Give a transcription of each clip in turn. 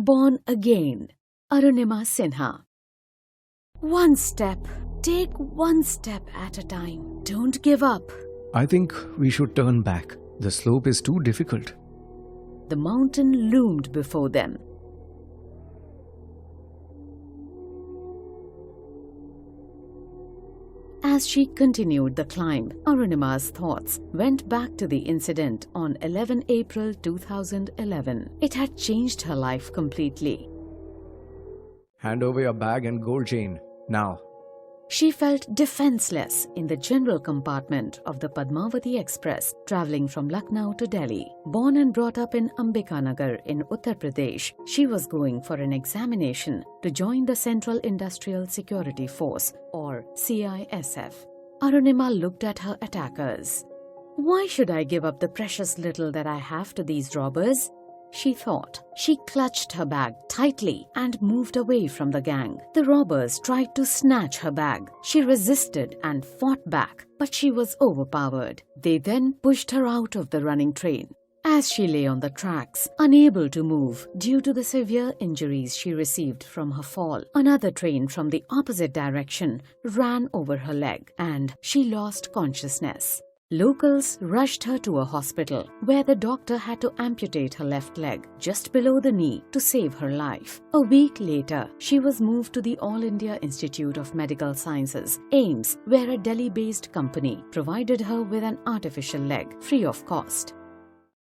Born Again, Arunima Sinha. One step. Take one step at a time. Don't give up. I think we should turn back. The slope is too difficult. The mountain loomed before them. As she continued the climb, Arunima's thoughts went back to the incident on 11 April 2011. It had changed her life completely. Hand over your bag and gold chain, now. She felt defenseless in the general compartment of the Padmavati Express traveling from Lucknow to Delhi. Born and brought up in Ambikanagar in Uttar Pradesh, she was going for an examination to join the Central Industrial Security Force, or CISF. Arunima looked at her attackers. Why should I give up the precious little that I have to these robbers? She thought. She clutched her bag tightly and moved away from the gang. The robbers tried to snatch her bag. She resisted and fought back, but she was overpowered. They then pushed her out of the running train. As she lay on the tracks, unable to move due to the severe injuries she received from her fall, another train from the opposite direction ran over her leg and she lost consciousness. Locals rushed her to a hospital where the doctor had to amputate her left leg just below the knee to save her life. A week later, she was moved to the All India Institute of Medical Sciences, AIIMS, where a Delhi-based company provided her with an artificial leg free of cost.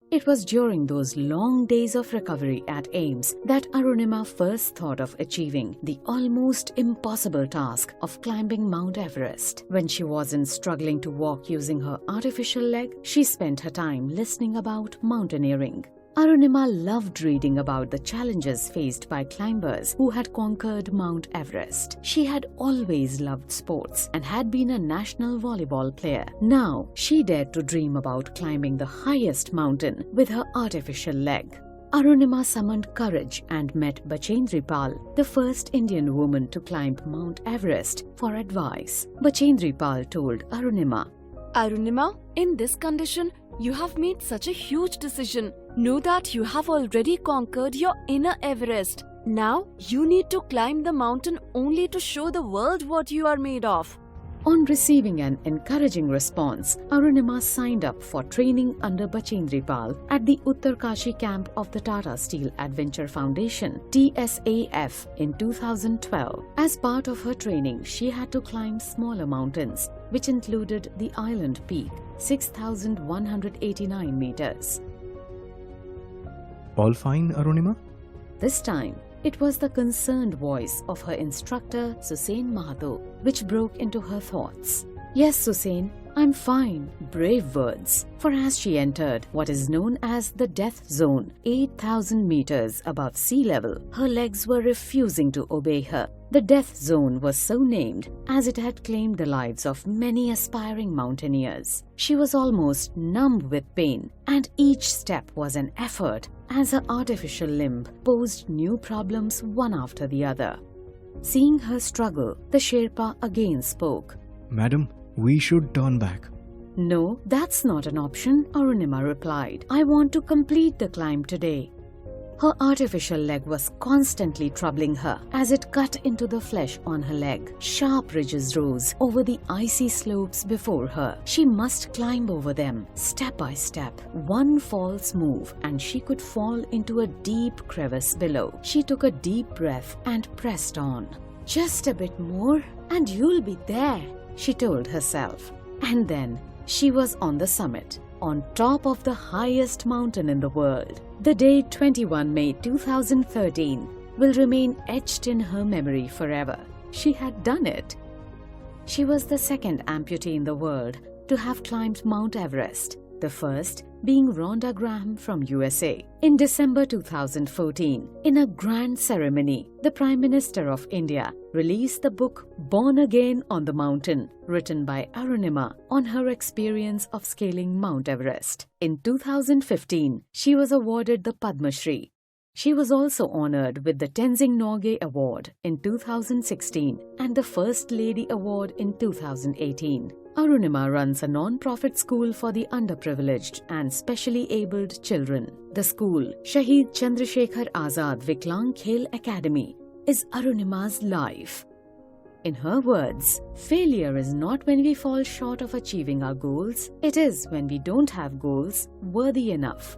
It was during those long days of recovery at AIIMS that Arunima first thought of achieving the almost impossible task of climbing Mount Everest. When she wasn't struggling to walk using her artificial leg, she spent her time listening about mountaineering. Arunima loved reading about the challenges faced by climbers who had conquered Mount Everest. She had always loved sports and had been a national volleyball player. Now, she dared to dream about climbing the highest mountain with her artificial leg. Arunima summoned courage and met Bachendri Pal, the first Indian woman to climb Mount Everest, for advice. Bachendri Pal told Arunima, Arunima, in this condition, you have made such a huge decision. Know that you have already conquered your inner Everest. Now, you need to climb the mountain only to show the world what you are made of. On receiving an encouraging response, Arunima signed up for training under Bachendri Pal at the Uttarkashi camp of the Tata Steel Adventure Foundation (TSAF) in 2012. As part of her training, she had to climb smaller mountains, which included the Island Peak, 6,189 meters. All fine, Arunima? This time, it was the concerned voice of her instructor, Susain Mahato, which broke into her thoughts. Yes, Susain, I'm fine. Brave words. For as she entered what is known as the death zone, 8,000 meters above sea level, her legs were refusing to obey her. The death zone was so named as it had claimed the lives of many aspiring mountaineers. She was almost numb with pain, and each step was an effort as her artificial limb posed new problems one after the other. Seeing her struggle, the Sherpa again spoke. Madam, we should turn back. No, that's not an option, Arunima replied. I want to complete the climb today. Her artificial leg was constantly troubling her as it cut into the flesh on her leg. Sharp ridges rose over the icy slopes before her. She must climb over them, step by step. One false move and she could fall into a deep crevice below. She took a deep breath and pressed on. Just a bit more and you'll be there, she told herself. And then she was on the summit, on top of the highest mountain in the world. The day 21 May 2013 will remain etched in her memory forever. She had done it. She was the second amputee in the world to have climbed Mount Everest, the first being Rhonda Graham from USA. In December 2014, in a grand ceremony, the Prime Minister of India released the book Born Again on the Mountain, written by Arunima on her experience of scaling Mount Everest. In 2015, she was awarded the Padma Shri. She was also honored with the Tenzing Norgay Award in 2016 and the First Lady Award in 2018. Arunima runs a non-profit school for the underprivileged and specially abled children. The school, Shaheed Chandrasekhar Azad Viklang Khel Academy, is Arunima's life. In her words, failure is not when we fall short of achieving our goals, it is when we don't have goals worthy enough.